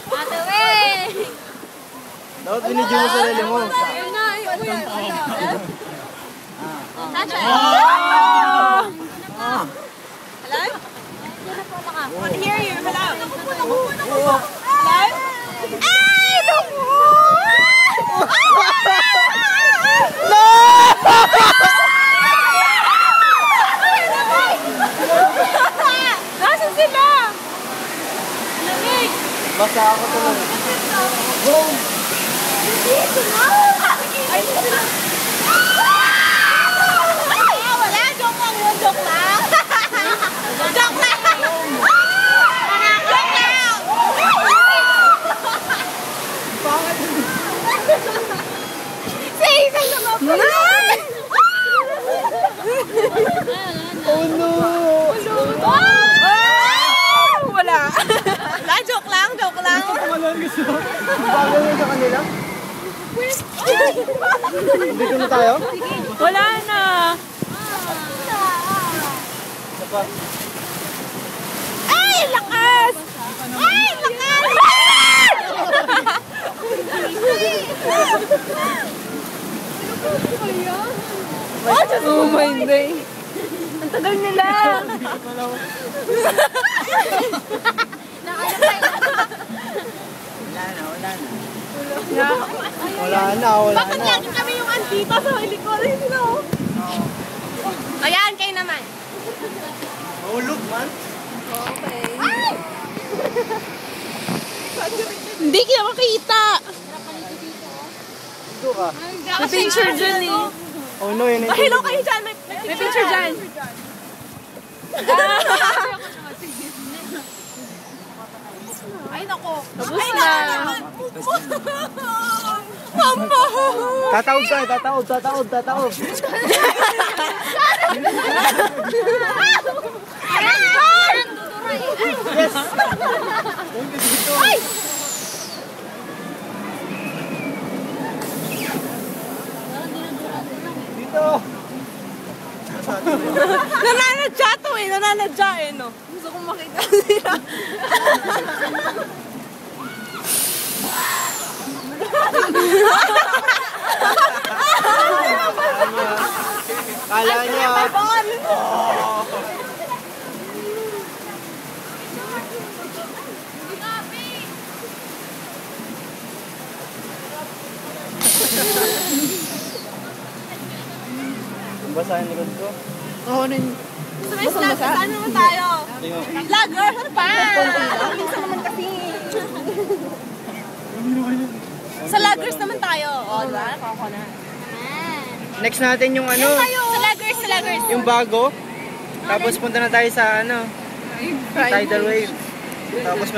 Ate Weng! Dapat binidyo mo sa lele mo. Ayun na, ayun mo yan. Sasha! Hello? I want to hear you. Hello? Hello? Ay! Naku! No! Nasaan sila? Lamig! Basta ako tuloy. Boom! Dito na! Ay, sila! Wala! Joke lang yun! Joke lang! Joke lang! Joke lang! Say, say naman po! Oh no! Wala! Wala! Joke lang! Joke lang! Bagal na sa kanila? Dito na tayo? Wala na! Sapa. Ay! Lakas! Ay! Lakas! Oh my day! Ang tagal nila! Wala na. Bakit lagi kami yung andito sa likod? Ayan, kayo naman. Mahulog man. Okay. Hindi kita makita. Dito ka. May picture dyan eh. Oh no, yun. Hello kayo dyan. May picture dyan. Ay, nako. Tapos na. Mama! Tataob tayo, tataob. Yes! Ay! Dito! Nananadya to eh. Nananadya eh, no? Gusto kong makita nila. Kala niya. Oh. Basa yung likod ko. Oo, rin. Saan naman tayo? Vlogger! Ano pa? Minsan naman kasi. Sa Laggers naman tayo. O, diba? Nakako na. Next natin yung ano, Sa Laggers. yung bago. Tapos punta na tayo sa ano, tidal wave. Tapos